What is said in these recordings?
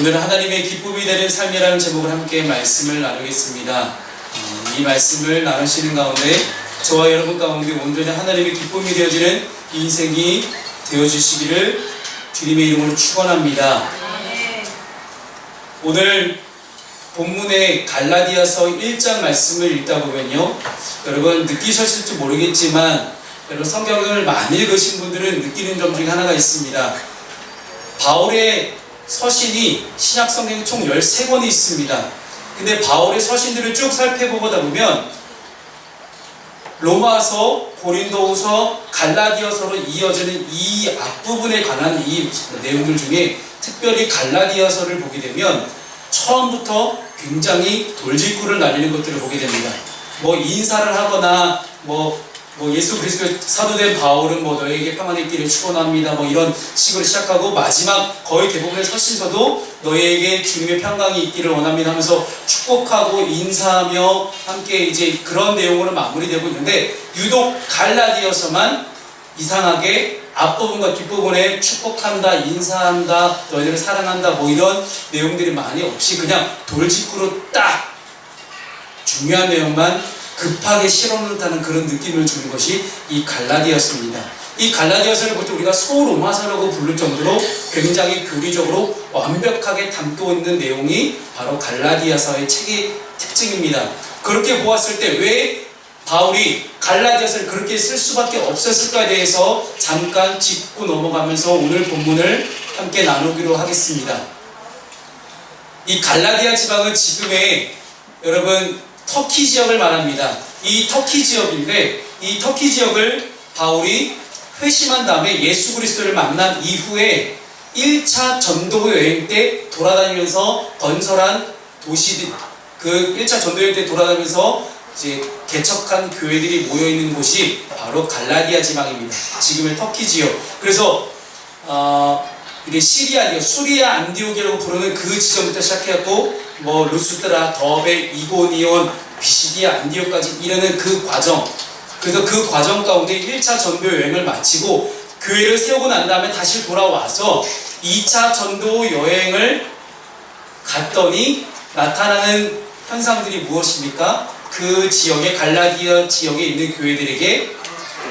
오늘은 하나님의 기쁨이 되는 삶이라는 제목을 함께 말씀을 나누겠습니다. 이 말씀을 나누시는 가운데 저와 여러분 가운데 온전히 하나님의 기쁨이 되어지는 인생이 되어주시기를 주님의 이름으로 축원합니다. 오늘 본문의 갈라디아서 1장 말씀을 읽다 보면요, 여러분 느끼셨을지 모르겠지만 여러분 성경을 많이 읽으신 분들은 느끼는 점 중에 하나가 있습니다. 바울의 서신이 신약 성경에 총 13권이 있습니다. 근데 바울의 서신들을 쭉 살펴보다 보면 로마서, 고린도후서, 갈라디아서로 이어지는 이 앞부분에 관한 이 내용들 중에 특별히 갈라디아서를 보게 되면 처음부터 굉장히 돌직구를 날리는 것들을 보게 됩니다. 인사를 하거나 예수 그리스도의 사도된 바울은 너에게 평안의 있기를 축원합니다. 이런 식으로 시작하고 마지막 거의 대부분의 서신서도 너에게 주님의 평강이 있기를 원합니다 하면서 축복하고 인사하며 함께 이제 그런 내용으로 마무리되고 있는데, 유독 갈라디아서만 이상하게 앞부분과 뒷부분에 축복한다, 인사한다, 너희들을 사랑한다 이런 내용들이 많이 없이 그냥 돌직구로 딱 중요한 내용만 급하게 실어놓다는 그런 느낌을 주는 것이 이 갈라디아서입니다. 이 갈라디아서를 볼 때 우리가 소로마서라고 부를 정도로 굉장히 교리적으로 완벽하게 담고 있는 내용이 바로 갈라디아서의 책의 특징입니다. 그렇게 보았을 때 왜 바울이 갈라디아서를 그렇게 쓸 수밖에 없었을까에 대해서 잠깐 짚고 넘어가면서 오늘 본문을 함께 나누기로 하겠습니다. 이 갈라디아 지방은 지금의 여러분 터키 지역을 말합니다. 이 터키 지역인데, 이 터키 지역을 바울이 회심한 다음에 예수 그리스도를 만난 이후에 1차 전도 여행 때 돌아다니면서 건설한 도시들, 그 1차 전도 여행 때 돌아다니면서 이제 개척한 교회들이 모여있는 곳이 바로 갈라디아 지방입니다. 지금의 터키 지역. 그래서 이게 수리아 안디옥이라고 부르는 그 지점부터 시작해갖고 루스드라, 더베, 이고니온, 비시디아, 안디옥까지 이르는 그 과정. 그래서 그 과정 가운데 1차 전도 여행을 마치고 교회를 세우고 난 다음에 다시 돌아와서 2차 전도 여행을 갔더니 나타나는 현상들이 무엇입니까? 그 지역의 갈라디아 지역에 있는 교회들에게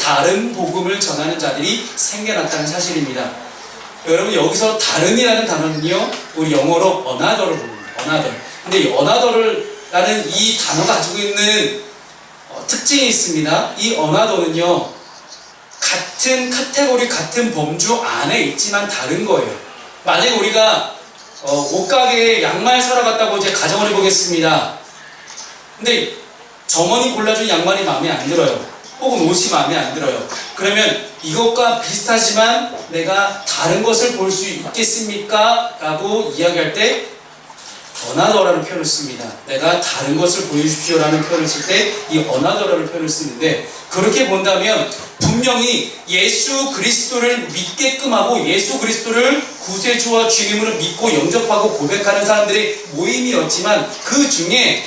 다른 복음을 전하는 자들이 생겨났다는 사실입니다. 여러분 여기서 다른이라는 단어는요, 우리 영어로 another를 부릅니다. another. 근데 이 another라는 이 단어가 가지고 있는 특징이 있습니다. 이 another는요, 같은 카테고리, 같은 범주 안에 있지만 다른 거예요. 만약에 우리가 옷가게에 양말 사러 갔다고 이제 가정을 해보겠습니다. 근데 점원이 골라준 양말이 마음에 안 들어요. 혹은 옷이 마음에 안 들어요. 그러면 이것과 비슷하지만 내가 다른 것을 볼 수 있겠습니까? 라고 이야기할 때 another라는 표현을 씁니다. 내가 다른 것을 보여주십시오 라는 표현을 쓸 때 이 another라는 표현을 쓰는데, 그렇게 본다면 분명히 예수 그리스도를 믿게끔 하고 예수 그리스도를 구세주와 주님으로 믿고 영접하고 고백하는 사람들의 모임이었지만, 그 중에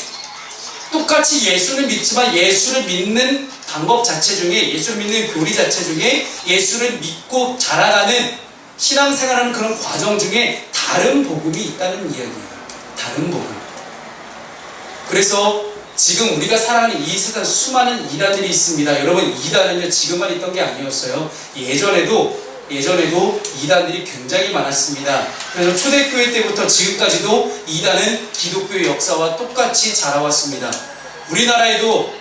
똑같이 예수를 믿지만 예수를 믿는 방법 자체 중에, 예수를 믿는 교리 자체 중에 예수를 믿고 자라가는 신앙생활하는 그런 과정 중에 다른 복음이 있다는 이야기예요. 다른 복음. 그래서 지금 우리가 살아가는 이 세상 수많은 이단들이 있습니다. 여러분, 이단은요 지금만 있던 게 아니었어요. 예전에도 이단들이 굉장히 많았습니다. 그래서 초대교회 때부터 지금까지도 이단은 기독교의 역사와 똑같이 자라왔습니다. 우리나라에도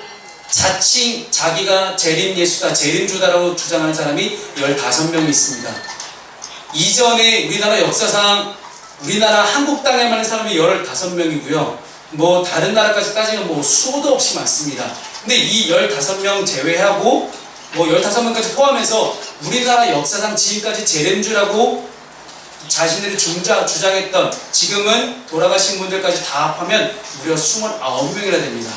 자칭 자기가 재림 예수다, 재림주다라고 주장하는 사람이 15명이 있습니다. 이전에 우리나라 역사상 우리나라 한국 땅에만 있는 사람이 15명이고요. 다른 나라까지 따지면 수도 없이 많습니다. 근데 이 15명 제외하고 15명까지 포함해서 우리나라 역사상 지금까지 재림주라고 자신들이 주장했던, 지금은 돌아가신 분들까지 다 합하면 무려 29명이나 됩니다.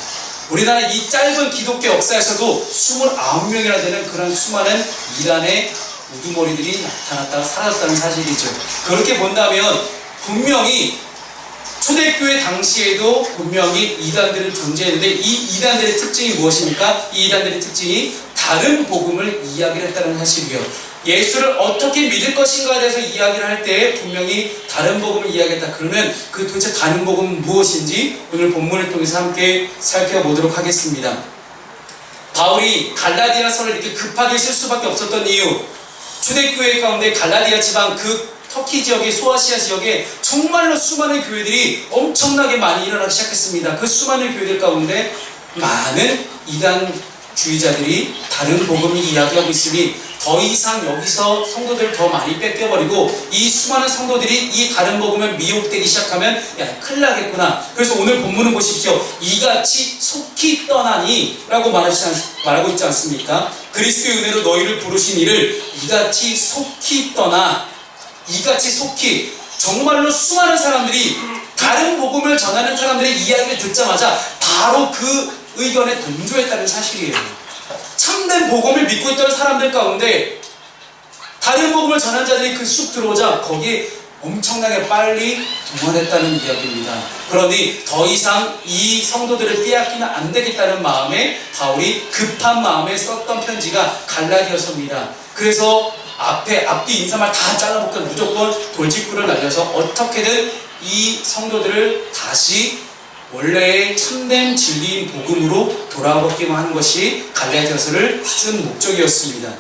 우리나라 이 짧은 기독교 역사에서도 29명이나 되는 그런 수많은 이단의 우두머리들이 나타났다가 사라졌다는 사실이죠. 그렇게 본다면 분명히 초대교회 당시에도 분명히 이단들은 존재했는데, 이 이단들의 특징이 무엇입니까? 이 이단들의 특징이 다른 복음을 이야기를 했다는 사실이요. 예수를 어떻게 믿을 것인가에 대해서 이야기를 할 때 분명히 다른 복음을 이야기했다. 그러면 그 도대체 다른 복음은 무엇인지 오늘 본문을 통해서 함께 살펴보도록 하겠습니다. 바울이 갈라디아서를 이렇게 급하게 쓸 수밖에 없었던 이유, 초대교회 가운데 갈라디아 지방 그 터키 지역의 소아시아 지역에 정말로 수많은 교회들이 엄청나게 많이 일어나기 시작했습니다. 그 수많은 교회들 가운데 많은 이단주의자들이 다른 복음을 이야기하고 있으니 더 이상 여기서 성도들을 더 많이 뺏겨버리고 이 수많은 성도들이 이 다른 복음에 미혹되기 시작하면 야 큰일 나겠구나. 그래서 오늘 본문을 보십시오. 이같이 속히 떠나니 라고 말하고 있지 않습니까? 그리스도의 은혜로 너희를 부르신 이를 이같이 속히 떠나, 이같이 속히, 정말로 수많은 사람들이 다른 복음을 전하는 사람들의 이야기를 듣자마자 바로 그 의견에 동조했다는 사실이에요. 참된 복음을 믿고 있던 사람들 가운데 다른 복음을 전한 자들이 그 쑥 들어오자 거기에 엄청나게 빨리 동원했다는 이야기입니다. 그러니 더 이상 이 성도들을 빼앗기면 안 되겠다는 마음에 바울이 급한 마음에 썼던 편지가 갈라디아서입니다. 그래서 앞뒤 인사말 다 잘라먹고 무조건 돌직구를 날려서 어떻게든 이 성도들을 다시 원래의 참된 진리인 복음으로 돌아오게만 하는 것이 갈라디아서를 쓴 목적이었습니다.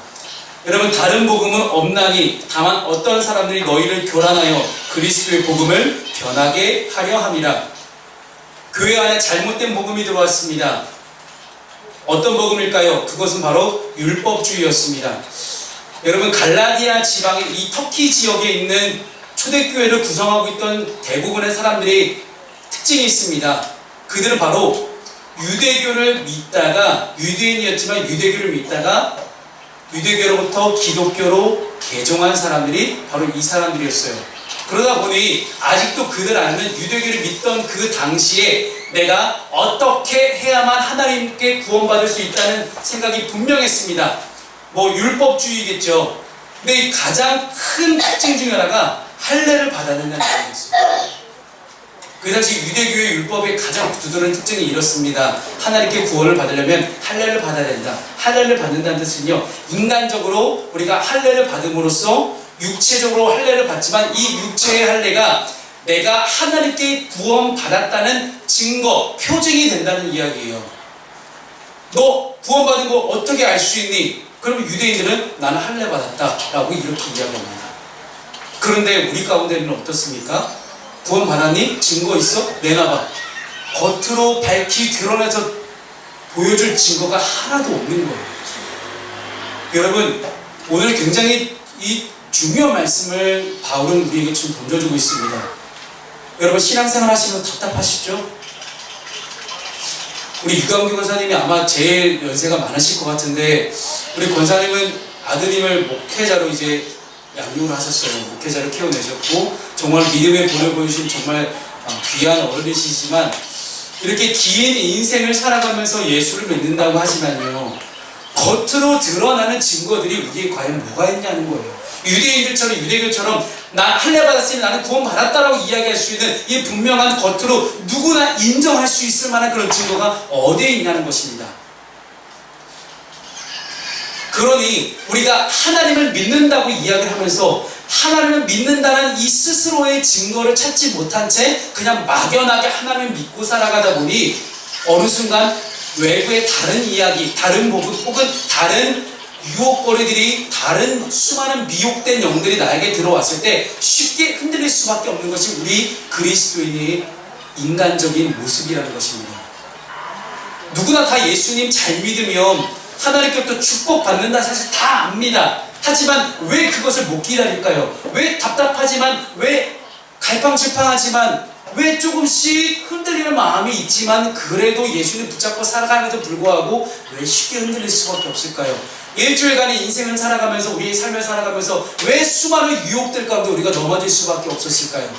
여러분, 다른 복음은 없나니 다만 어떤 사람들이 너희를 교란하여 그리스도의 복음을 변하게 하려 함이라. 교회 안에 잘못된 복음이 들어왔습니다. 어떤 복음일까요? 그것은 바로 율법주의였습니다. 여러분, 갈라디아 지방의 이 터키 지역에 있는 초대교회를 구성하고 있던 대부분의 사람들이 특징이 있습니다. 그들은 바로 유대교를 믿다가, 유대인이었지만 유대교를 믿다가 유대교로부터 기독교로 개종한 사람들이 바로 이 사람들이었어요. 그러다 보니 아직도 그들 안에는 유대교를 믿던 그 당시에 내가 어떻게 해야만 하나님께 구원받을 수 있다는 생각이 분명했습니다. 뭐 율법주의겠죠. 근데 가장 큰 특징 중에 하나가 할례를 받아야 된다는 생각이었어요. 그 당시 유대교의 율법의 가장 두드러진 특징이 이렇습니다. 하나님께 구원을 받으려면 할례를 받아야 된다. 할례를 받는다는 뜻은요, 인간적으로 우리가 할례를 받음으로써 육체적으로 할례를 받지만 이 육체의 할례가 내가 하나님께 구원받았다는 증거, 표징이 된다는 이야기예요. 너 구원받은 거 어떻게 알 수 있니? 그러면 유대인들은 나는 할례 받았다 라고 이렇게 이야기합니다. 그런데 우리 가운데는 어떻습니까? 구원 받았니? 증거 있어? 내놔봐. 겉으로 밝히 드러내서 보여줄 증거가 하나도 없는 거예요. 여러분, 오늘 굉장히 이 중요한 말씀을 바울은 우리에게 지금 던져주고 있습니다. 여러분, 신앙생활 하시면 답답하시죠? 우리 유광규 권사님이 아마 제일 연세가 많으실 것 같은데, 우리 권사님은 아드님을 목회자로 이제 양육을 하셨어요. 목회자를 키워내셨고 정말 믿음의 본을 보여주신 정말 귀한 어른이시지만 이렇게 긴 인생을 살아가면서 예수를 믿는다고 하지만요, 겉으로 드러나는 증거들이 우리에 과연 뭐가 있냐는 거예요. 유대인들처럼, 유대교처럼 나 할례 받았으니 나는 구원 받았다라고 이야기할 수 있는 이 분명한 겉으로 누구나 인정할 수 있을 만한 그런 증거가 어디에 있냐는 것입니다. 그러니 우리가 하나님을 믿는다고 이야기를 하면서 하나님을 믿는다는 이 스스로의 증거를 찾지 못한 채 그냥 막연하게 하나님을 믿고 살아가다 보니 어느 순간 외부의 다른 이야기, 다른 복음 혹은 다른 유혹거리들이, 다른 수많은 미혹된 영들이 나에게 들어왔을 때 쉽게 흔들릴 수밖에 없는 것이 우리 그리스도인의 인간적인 모습이라는 것입니다. 누구나 다 예수님 잘 믿으면 하나님께부터 축복받는다 사실 다 압니다. 하지만 왜 그것을 못 기다릴까요? 왜 답답하지만, 왜 갈팡질팡하지만, 왜 조금씩 흔들리는 마음이 있지만 그래도 예수님 붙잡고 살아감에도 불구하고 왜 쉽게 흔들릴 수밖에 없을까요? 일주일간의 인생을 살아가면서, 우리의 삶을 살아가면서 왜 수많은 유혹들 가운데 우리가 넘어질 수밖에 없었을까요?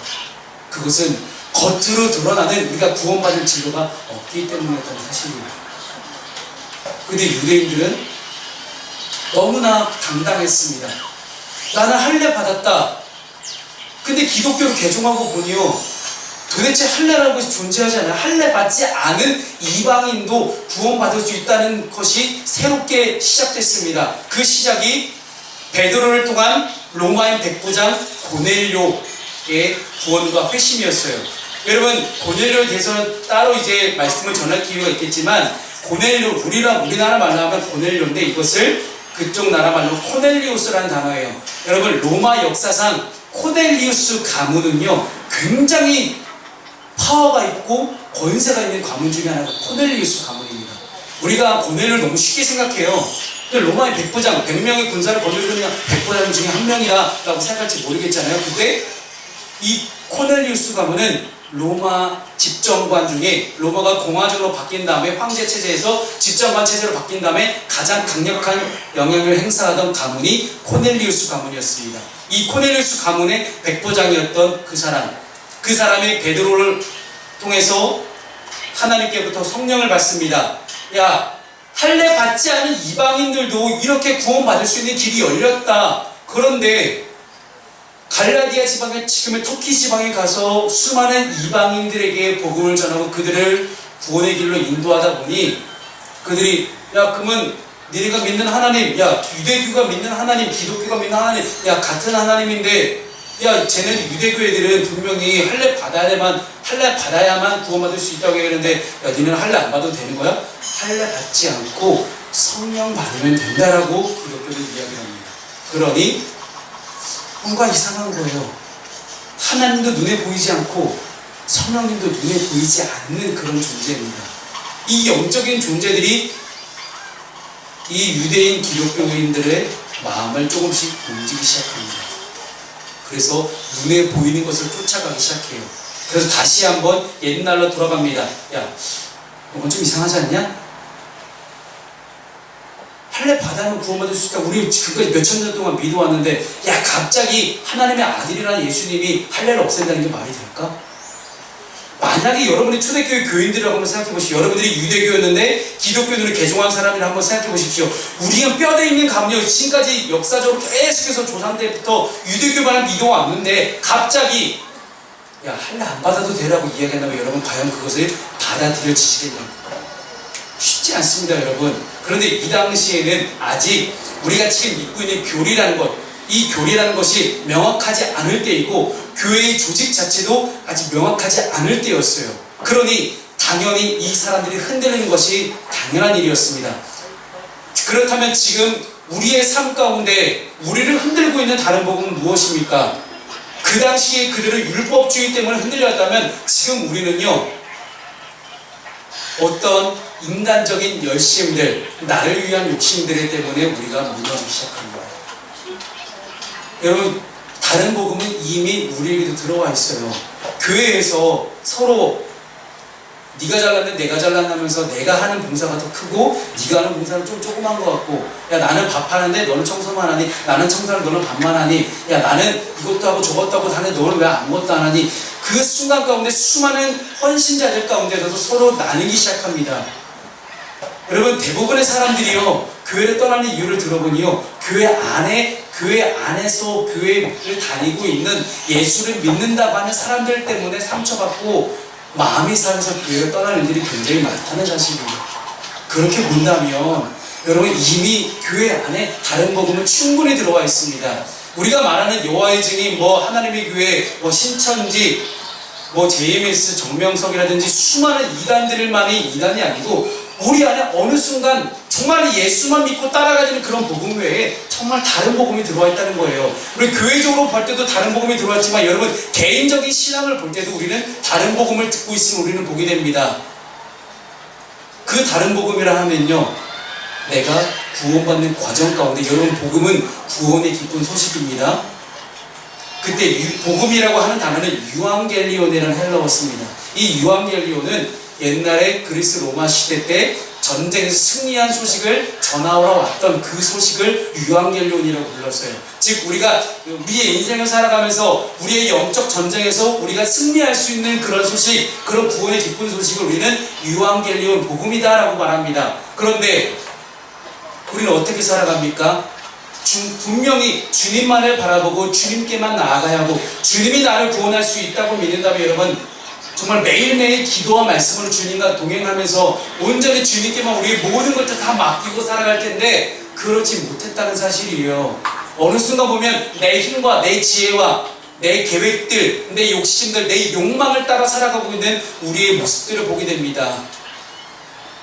그것은 겉으로 드러나는 우리가 구원받을 진로가 없기 때문이었다는 사실입니다. 근데 유대인들은 너무나 당당했습니다. 나는 할례 받았다. 근데 기독교로 개종하고 보니요, 도대체 할례라는 것이 존재하지 않아요. 할례 받지 않은 이방인도 구원받을 수 있다는 것이 새롭게 시작됐습니다. 그 시작이 베드로를 통한 로마인 백부장 고넬료의 구원과 회심이었어요. 여러분, 고넬료에 대해서는 따로 이제 말씀을 전할 기회가 있겠지만, 고넬료, 우리나라 말로 하면 고넬료인데, 이것을 그쪽 나라 말로 코넬리우스라는 단어예요. 여러분, 로마 역사상 코넬리우스 가문은요, 굉장히 파워가 있고 권세가 있는 가문 중에 하나가 코넬리우스 가문입니다. 우리가 고넬료를 너무 쉽게 생각해요. 로마의 백부장, 100명의 군사를 거느리는 백부장 중에 한 명이라고 생각할지 모르겠잖아요. 근데 이 코넬리우스 가문은 로마 집정관 중에, 로마가 공화정으로 바뀐 다음에 황제 체제에서 집정관 체제로 바뀐 다음에 가장 강력한 영향을 행사하던 가문이 코넬리우스 가문이었습니다. 이 코넬리우스 가문의 백부장이었던 그 사람이 베드로를 통해서 하나님께부터 성령을 받습니다. 야, 할례 받지 않은 이방인들도 이렇게 구원받을 수 있는 길이 열렸다. 그런데 갈라디아 지방에, 지금의 터키 지방에 가서 수많은 이방인들에게 복음을 전하고 그들을 구원의 길로 인도하다 보니, 그들이 야, 그러면 너희가 믿는 하나님, 야, 유대교가 믿는 하나님, 기독교가 믿는 하나님, 야, 같은 하나님인데, 야, 쟤는 유대교 애들은 분명히 할례 받아야만 구원받을 수 있다고 얘기하는데, 야, 너희는 할례 안 받아도 되는 거야? 할례 받지 않고 성령 받으면 된다라고 기독교는 이야기를 합니다. 그러니 뭔가 이상한 거예요. 하나님도 눈에 보이지 않고 성령님도 눈에 보이지 않는 그런 존재입니다. 이 영적인 존재들이 이 유대인 기독교인들의 마음을 조금씩 움직이기 시작합니다. 그래서 눈에 보이는 것을 쫓아가기 시작해요. 그래서 다시 한번 옛날로 돌아갑니다. 야, 이건 좀 이상하지 않냐? 할례 받아면 구원받을 수 있다. 우리 그까지 몇천 년 동안 믿어왔는데, 야, 갑자기 하나님의 아들이라는 예수님이 할례를 없앤다는 게 말이 될까? 만약에 여러분이 초대교회 교인들이라고 한번 생각해 보십시오. 여러분들이 유대교였는데 기독교인으로 개종한 사람이라 한번 생각해 보십시오. 우리는 뼈대 있는 가문이요, 지금까지 역사적으로 계속해서 조상 때부터 유대교만을 믿어왔는데 갑자기 야, 할례 안 받아도 되라고 이야기한다면 여러분 과연 그것을 받아들여지시겠냐고? 쉽지 않습니다, 여러분. 그런데 이 당시에는 아직 우리가 지금 믿고 있는 교리라는 것, 이 교리라는 것이 명확하지 않을 때이고 교회의 조직 자체도 아직 명확하지 않을 때였어요. 그러니 당연히 이 사람들이 흔들리는 것이 당연한 일이었습니다. 그렇다면 지금 우리의 삶 가운데 우리를 흔들고 있는 다른 복음은 무엇입니까? 그 당시에 그들은 율법주의 때문에 흔들렸다면 지금 우리는요, 어떤 인간적인 열심들, 나를 위한 욕심들 때문에 우리가 무너지기 시작합니다. 여러분, 다른 복음은 이미 우리에게도 들어와 있어요. 교회에서 서로 네가 잘났네, 내가 잘났나면서 내가 하는 봉사가 더 크고 네가 하는 봉사는 좀 조그만 것 같고, 야, 나는 밥하는데 너는 청소만 하니, 나는 청소하는 너는 밥만 하니, 야, 나는 이것도 하고 저것도 하고 하는데 너는 왜 아무것도 안 하니? 그 순간 가운데 수많은 헌신자들 가운데서도 서로 나누기 시작합니다. 여러분, 대부분의 사람들이요, 교회를 떠나는 이유를 들어보니요, 교회 안에서 교회를 다니고 있는 예수를 믿는다고 하는 사람들 때문에 상처받고 마음이 상해서 교회를 떠나는 일들이 굉장히 많다는 사실이에요. 그렇게 본다면 여러분, 이미 교회 안에 다른 복음은 충분히 들어와 있습니다. 우리가 말하는 여호와의 증인, 하나님의 교회, 신천지, JMS, 정명석이라든지 수많은 이단들만이 이단이 아니고 우리 안에 어느 순간 정말 예수만 믿고 따라가는 그런 복음 외에 정말 다른 복음이 들어와 있다는 거예요. 우리 교회적으로 볼 때도 다른 복음이 들어왔지만 여러분, 개인적인 신앙을 볼 때도 우리는 다른 복음을 듣고 있으면 우리는 보게 됩니다. 그 다른 복음이라 하면요, 내가 구원받는 과정 가운데, 여러분, 복음은 구원의 기쁜 소식입니다. 그때 복음이라고 하는 단어는 유앙겔리온이라는 헬라어를 씁니다. 이 유앙겔리온은 옛날에 그리스 로마 시대 때 전쟁에서 승리한 소식을 전하러 왔던 그 소식을 유앙겔리온이라고 불렀어요. 즉, 우리가 우리의 인생을 살아가면서 우리의 영적 전쟁에서 우리가 승리할 수 있는 그런 소식, 그런 구원의 기쁜 소식을 우리는 유앙겔리온, 복음이다라고 말합니다. 그런데 우리는 어떻게 살아갑니까? 분명히 주님만을 바라보고 주님께만 나아가야 하고, 주님이 나를 구원할 수 있다고 믿는다면 여러분, 정말 매일매일 기도와 말씀으로 주님과 동행하면서 온전히 주님께만 우리의 모든 것들 다 맡기고 살아갈 텐데 그러지 못했다는 사실이에요. 어느 순간 보면 내 힘과 내 지혜와 내 계획들, 내 욕심들, 내 욕망을 따라 살아가고 있는 우리의 모습들을 보게 됩니다.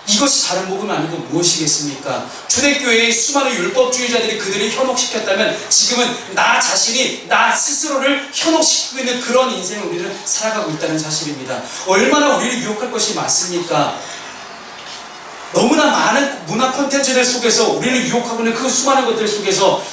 이것이 다른 복음이 아니고 무엇이겠습니까? 초대교회의 수많은 율법주의자들이 그들을 현혹시켰다면 지금은 나 자신이 나 스스로를 현혹시키고 있는 그런 인생을 우리는 살아가고 있다는 사실입니다. 얼마나 우리를 유혹할 것이 많습니까? 너무나 많은 문화 콘텐츠들 속에서 우리를 유혹하고 있는 그 수많은 것들 속에서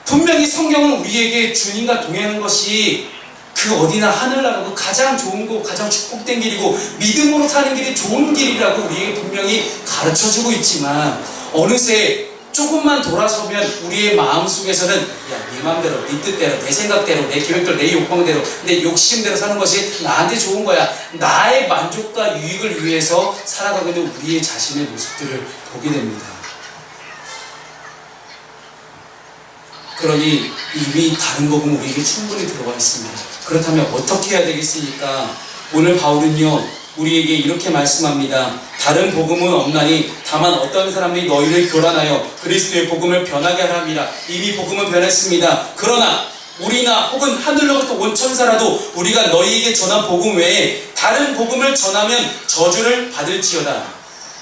분명히 성경은 우리에게 주님과 동행하는 것이 그 어디나 하늘나라고 가장 좋은 거, 가장 축복된 길이고 믿음으로 사는 길이 좋은 길이라고 우리에게 분명히 가르쳐주고 있지만 어느새 조금만 돌아서면 우리의 마음속에서는 야, 네 마음대로, 네 뜻대로, 내 생각대로, 내 계획대로, 내 욕망대로, 내 욕심대로 사는 것이 나한테 좋은 거야. 나의 만족과 유익을 위해서 살아가고 있는 우리의 자신의 모습들을 보게 됩니다. 그러니 이미 다른 복음은 우리에게 충분히 들어와 있습니다. 그렇다면 어떻게 해야 되겠습니까? 오늘 바울은요 우리에게 이렇게 말씀합니다. 다른 복음은 없나니 다만 어떤 사람이 너희를 교란하여 그리스도의 복음을 변하게 하라 함이라. 이미 복음은 변했습니다. 그러나 우리나 혹은 하늘로부터 온 천사라도 우리가 너희에게 전한 복음 외에 다른 복음을 전하면 저주를 받을지어다.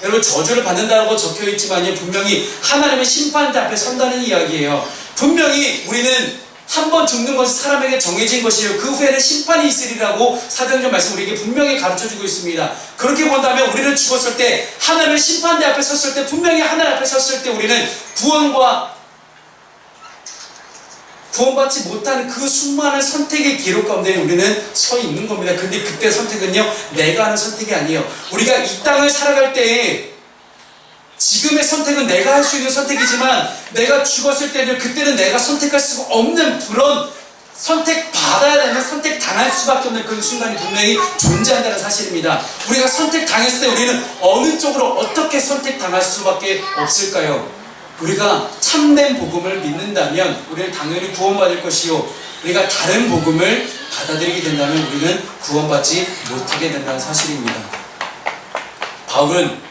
여러분, 저주를 받는다고 적혀있지만요 분명히 하나님의 심판대 앞에 선다는 이야기예요. 분명히 우리는 한 번 죽는 것이 사람에게 정해진 것이에요. 그 후에는 심판이 있으리라고 사도행전 말씀 우리에게 분명히 가르쳐주고 있습니다. 그렇게 본다면 우리는 죽었을 때 하나님의 심판대 앞에 섰을 때 분명히 하나님 앞에 섰을 때 우리는 구원받지 못하는 그 수많은 선택의 기록 가운데 우리는 서 있는 겁니다. 근데 그때 선택은요 내가 하는 선택이 아니에요. 우리가 이 땅을 살아갈 때에 지금의 선택은 내가 할 수 있는 선택이지만 내가 죽었을 때는 그때는 내가 선택할 수가 없는 그런 선택받아야 되는 선택당할 수밖에 없는 그런 순간이 분명히 존재한다는 사실입니다. 우리가 선택당했을 때 우리는 어느 쪽으로 어떻게 선택당할 수밖에 없을까요? 우리가 참된 복음을 믿는다면 우리는 당연히 구원받을 것이요 우리가 다른 복음을 받아들이게 된다면 우리는 구원받지 못하게 된다는 사실입니다. 바울은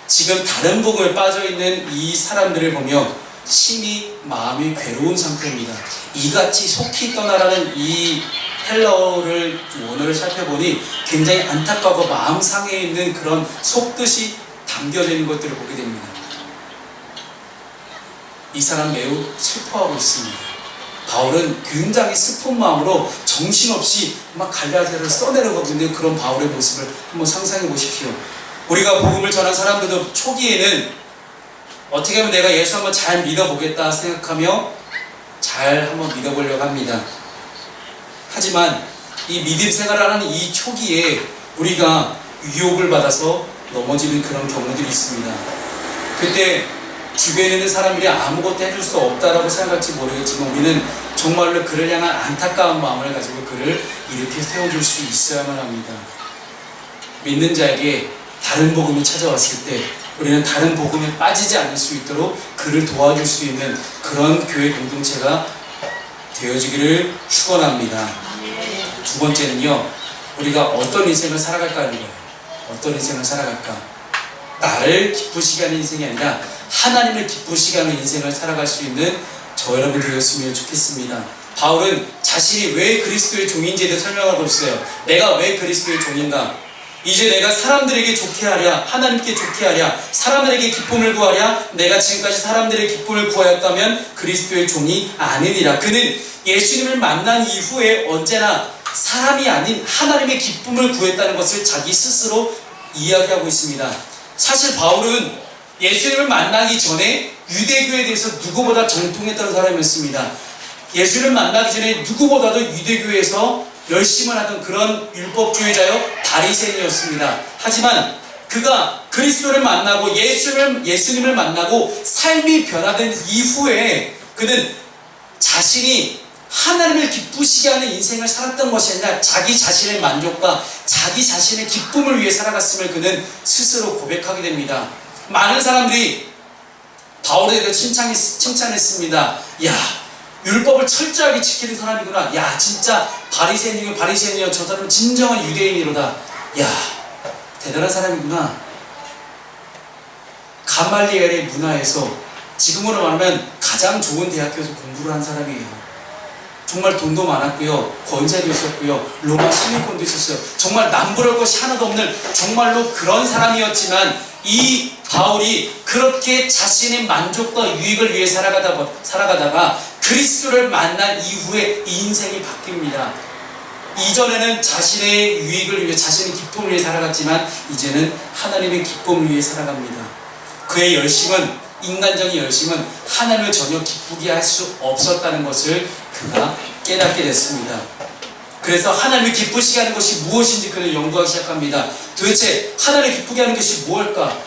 지금 다른 복음에 빠져있는 이 사람들을 보며 심히 마음이 괴로운 상태입니다. 이같이 속히 떠나라는 이 헬라어를 원어를 살펴보니 굉장히 안타까워 마음 상해 있는 그런 속뜻이 담겨져 있는 것들을 보게 됩니다. 이 사람 매우 슬퍼하고 있습니다. 바울은 굉장히 슬픈 마음으로 정신없이 막 갈라디아를 써내려가고 있는 그런 바울의 모습을 한번 상상해 보십시오. 우리가 복음을 전한 사람들도 초기에는 어떻게 하면 내가 예수 한번 잘 믿어보겠다 생각하며 잘 한번 믿어보려고 합니다. 하지만 이 믿음 생활을 하는 이 초기에 우리가 유혹을 받아서 넘어지는 그런 경우들이 있습니다. 그때 주변에 있는 사람들이 아무것도 해줄 수 없다라고 생각할지 모르겠지만 우리는 정말로 그를 향한 안타까운 마음을 가지고 그를 이렇게 세워줄 수 있어야만 합니다. 믿는 자에게 다른 복음이 찾아왔을 때 우리는 다른 복음에 빠지지 않을 수 있도록 그를 도와줄 수 있는 그런 교회 공동체가 되어지기를 축원합니다. 두 번째는요, 우리가 어떤 인생을 살아갈까 하는 거예요. 어떤 인생을 살아갈까? 나를 기쁘시게 하는 인생이 아니라 하나님을 기쁘시게 하는 인생을 살아갈 수 있는 저 여러분 되었으면 좋겠습니다. 바울은 자신이 왜 그리스도의 종인지에 대해 설명하고 있어요. 내가 왜 그리스도의 종인가? 이제 내가 사람들에게 좋게 하랴, 하나님께 좋게 하랴, 사람들에게 기쁨을 구하랴, 내가 지금까지 사람들의 기쁨을 구하였다면 그리스도의 종이 아니니라. 그는 예수님을 만난 이후에 언제나 사람이 아닌 하나님의 기쁨을 구했다는 것을 자기 스스로 이야기하고 있습니다. 사실 바울은 예수님을 만나기 전에 유대교에 대해서 누구보다 정통했던 사람이었습니다. 예수님을 만나기 전에 누구보다도 유대교에서 열심을 하던 그런 율법주의자요 바리새인이었습니다. 하지만 그가 그리스도를 만나고 예수님을 만나고 삶이 변화된 이후에 그는 자신이 하나님을 기쁘시게 하는 인생을 살았던 것이 아니라 자기 자신의 만족과 자기 자신의 기쁨을 위해 살아갔음을 그는 스스로 고백하게 됩니다. 많은 사람들이 바울에 대해서 칭찬했습니다. 야, 율법을 철저하게 지키는 사람이구나. 야, 진짜 바리새인이요. 저 사람은 진정한 유대인이로다. 야, 대단한 사람이구나. 가말리엘의 문화에서 지금으로 말하면 가장 좋은 대학교에서 공부를 한 사람이에요. 정말 돈도 많았고요, 권세도 있었고요, 로마 시민권도 있었어요. 정말 남부러울 것이 하나도 없는 정말로 그런 사람이었지만, 이 바울이 그렇게 자신의 만족과 유익을 위해 살아가다가 그리스도를 만난 이후에 인생이 바뀝니다. 이전에는 자신의 유익을 위해, 자신의 기쁨을 위해 살아갔지만 이제는 하나님의 기쁨을 위해 살아갑니다. 그의 열심은, 인간적인 열심은 하나님을 전혀 기쁘게 할 수 없었다는 것을 그가 깨닫게 됐습니다. 그래서 하나님을 기쁘시게 하는 것이 무엇인지 그를 연구하기 시작합니다. 도대체 하나님을 기쁘게 하는 것이 무엇일까?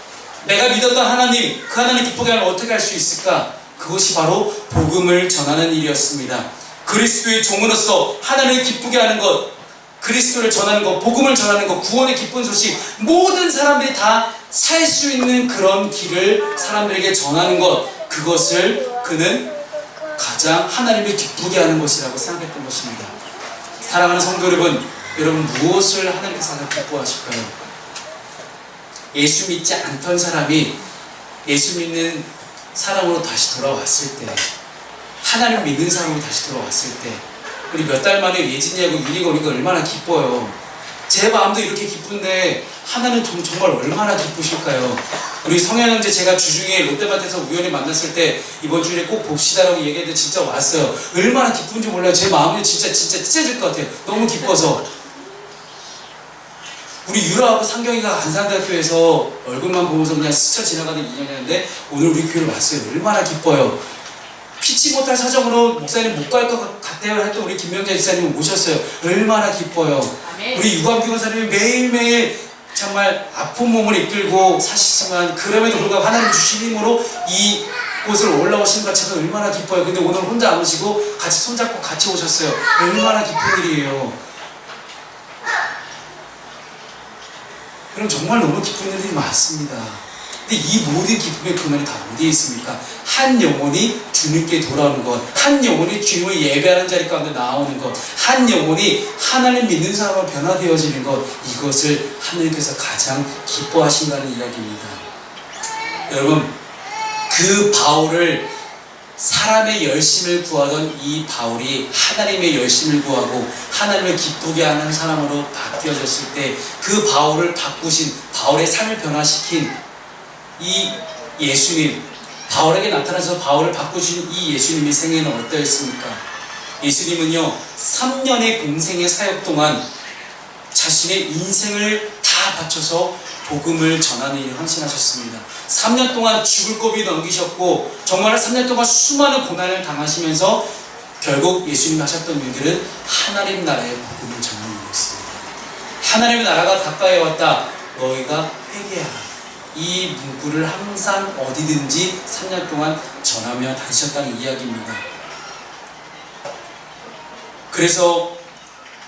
내가 믿었던 하나님, 그 하나님을 기쁘게 하면 어떻게 할 수 있을까? 그것이 바로 복음을 전하는 일이었습니다. 그리스도의 종으로서 하나님을 기쁘게 하는 것, 그리스도를 전하는 것, 복음을 전하는 것, 구원의 기쁜 소식, 모든 사람들이 다 살 수 있는 그런 길을 사람들에게 전하는 것, 그것을 그는 가장 하나님을 기쁘게 하는 것이라고 생각했던 것입니다. 사랑하는 성도 여러분 무엇을 하나님께서 가장 기뻐하실까요? 예수 믿지 않던 사람이 예수 믿는 사람으로 다시 돌아왔을 때, 하나님 믿는 사람으로 다시 돌아왔을 때, 우리 몇 달 만에 예진이하고 유니거리가 얼마나 기뻐요. 제 마음도 이렇게 기쁜데 하나님 정말 얼마나 기쁘실까요? 우리 성현 형제, 제가 주중에 롯데마트에서 우연히 만났을 때 이번 주에 꼭 봅시다라고 얘기했는데 진짜 왔어요. 얼마나 기쁜지 몰라요. 제 마음이 진짜 찢어질 것 같아요. 너무 기뻐서. 우리 유라하고 상경이가 안산대학교에서 얼굴만 보면서 그냥 스쳐 지나가는 인연이었는데 오늘 우리 교회를 왔어요. 얼마나 기뻐요. 피치 못할 사정으로 목사님 못 갈 것 같아요 했던 우리 김명재 집사님 오셨어요. 얼마나 기뻐요. 아멘. 우리 유광규 권사님이 매일매일 정말 아픈 몸을 이끌고 사시지만 그럼에도 불구하고 하나님 주신 힘으로 이 곳을 올라오신 것 자체가 얼마나 기뻐요. 근데 오늘 혼자 안 오시고 같이 손잡고 같이 오셨어요. 얼마나 기쁜 일이에요. 그럼 정말 너무 기쁜 일이 많습니다. 근데 이 모든 기쁨의 근원이 다 어디에 있습니까? 한 영혼이 주님께 돌아오는 것, 한 영혼이 주님을 예배하는 자리 가운데 나오는 것, 한 영혼이 하나님 믿는 사람으로 변화되어지는 것, 이것을 하나님께서 가장 기뻐하신다는 이야기입니다. 여러분, 그 바울을, 사람의 열심을 구하던 이 바울이 하나님의 열심을 구하고 하나님을 기쁘게 하는 사람으로 바뀌어졌을 때, 그 바울을 바꾸신, 바울의 삶을 변화시킨 이 예수님, 바울에게 나타나서 바울을 바꾸신 이 예수님의 생애는 어떠했습니까? 예수님은요, 3년의 공생의 사역 동안 자신의 인생을 다 바쳐서 복음을 전하는 일을 헌신하셨습니다. 3년 동안 죽을 고비 넘기셨고, 정말 3년 동안 수많은 고난을 당하시면서 결국 예수님이 하셨던 일들은 하나님 나라의 복음을 전하는 일이었습니다. 하나님의 나라가 가까이 왔다, 너희가 회개하라. 이 문구를 항상 어디든지 3년 동안 전하며 다니셨다는 이야기입니다. 그래서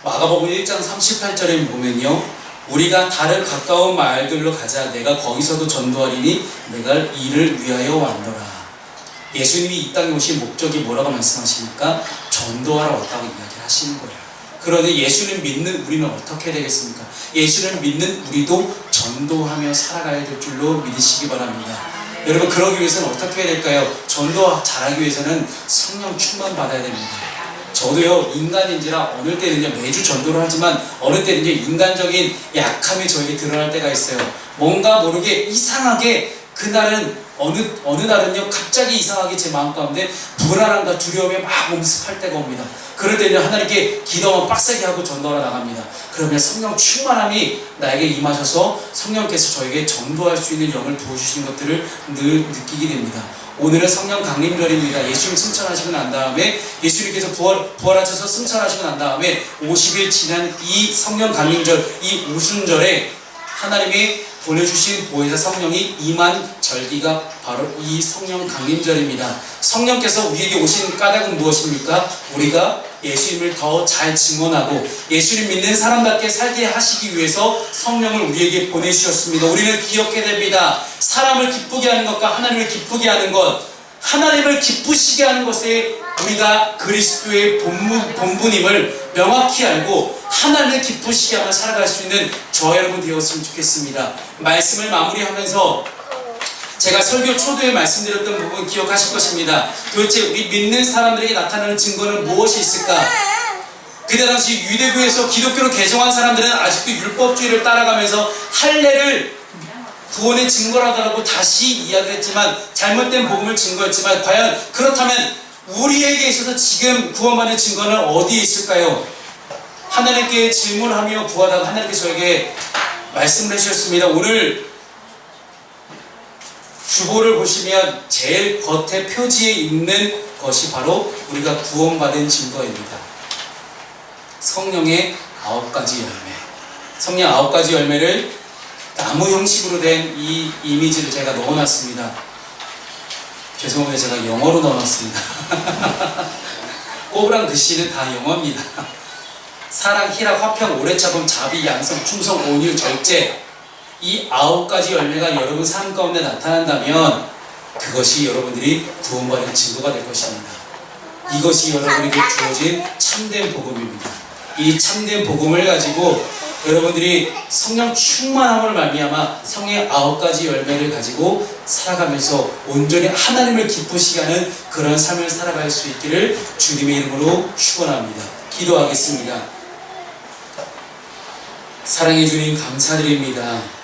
마가복음 1장 38절에 보면요, 우리가 다른 가까운 마을들로 가자. 내가 거기서도 전도하리니 내가 이를 위하여 왔노라. 예수님이 이 땅에 오신 목적이 뭐라고 말씀하십니까? 전도하러 왔다고 이야기를 하시는 거예요. 그러니 예수를 믿는 우리는 어떻게 되겠습니까? 예수를 믿는 우리도 전도하며 살아가야 될 줄로 믿으시기 바랍니다. 여러분, 그러기 위해서는 어떻게 해야 될까요? 전도 잘하기 위해서는 성령 충만 받아야 됩니다. 저도요, 인간인지라 어느 때는요, 매주 전도를 하지만 어느 때는요, 인간적인 약함이 저에게 드러날 때가 있어요. 뭔가 모르게 이상하게 그날은 어느 날은요, 갑자기 이상하게 제 마음 가운데 불안함과 두려움이 막 엄습할 때가 옵니다. 그럴 때는 하나님께 기도만 빡세게 하고 전도하러 나갑니다. 그러면 성령 충만함이 나에게 임하셔서 성령께서 저에게 전도할 수 있는 영을 부어주시는 것들을 늘 느끼게 됩니다. 오늘은 성령 강림절입니다. 예수님 승천하시고 난 다음에, 예수님께서 부활하셔서 승천하시고 난 다음에 50일 지난 이 성령 강림절, 이 오순절에 하나님이 보내주신 보혜사 성령이 임한 절기가 바로 이 성령 강림절입니다. 성령께서 우리에게 오신 까닭은 무엇입니까? 우리가 예수님을 더 잘 증언하고 예수님 믿는 사람답게 살게 하시기 위해서 성령을 우리에게 보내주셨습니다. 우리는 기억해야 됩니다. 사람을 기쁘게 하는 것과 하나님을 기쁘게 하는 것, 하나님을 기쁘시게 하는 것에 우리가 그리스도의 본분임을 명확히 알고 하나님을 기쁘시게 하며 살아갈 수 있는 저와 여러분 되었으면 좋겠습니다. 말씀을 마무리하면서 제가 설교 초도에 말씀드렸던 부분 기억하실 것입니다. 도대체 우리 믿는 사람들에게 나타나는 증거는 무엇이 있을까? 그때 당시 유대교에서 기독교로 개종한 사람들은 아직도 율법주의를 따라가면서 할례를 구원의 증거라고 다시 이야기를 했지만, 잘못된 복음을 증거했지만, 과연 그렇다면 우리에게 있어서 지금 구원받는 증거는 어디에 있을까요? 하나님께 질문하며 구하다가 하나님께서 저에게 말씀을 해주셨습니다. 오늘 주보를 보시면 제일 겉에 표지에 있는 것이 바로 우리가 구원받은 증거입니다. 성령의 9가지 열매. 성령 9가지 열매를 나무 형식으로 된 이 이미지를 제가 넣어놨습니다. 죄송합니다. 제가 영어로 넣어놨습니다. 꼬부랑 글씨는 다 영어입니다. 사랑, 희락, 화평, 오래 참음, 자비, 양성, 충성, 온유, 절제. 이 9가지 열매가 여러분 삶 가운데 나타난다면 그것이 여러분들이 구원받은 증거가 될 것입니다. 이것이 여러분에게 주어진 참된 복음입니다. 이 참된 복음을 가지고 여러분들이 성령 충만함을 말미암아 성의 9가지 열매를 가지고 살아가면서 온전히 하나님을 기쁘시게 하는 그런 삶을 살아갈 수 있기를 주님의 이름으로 축원합니다. 기도하겠습니다. 사랑해 주님 감사드립니다.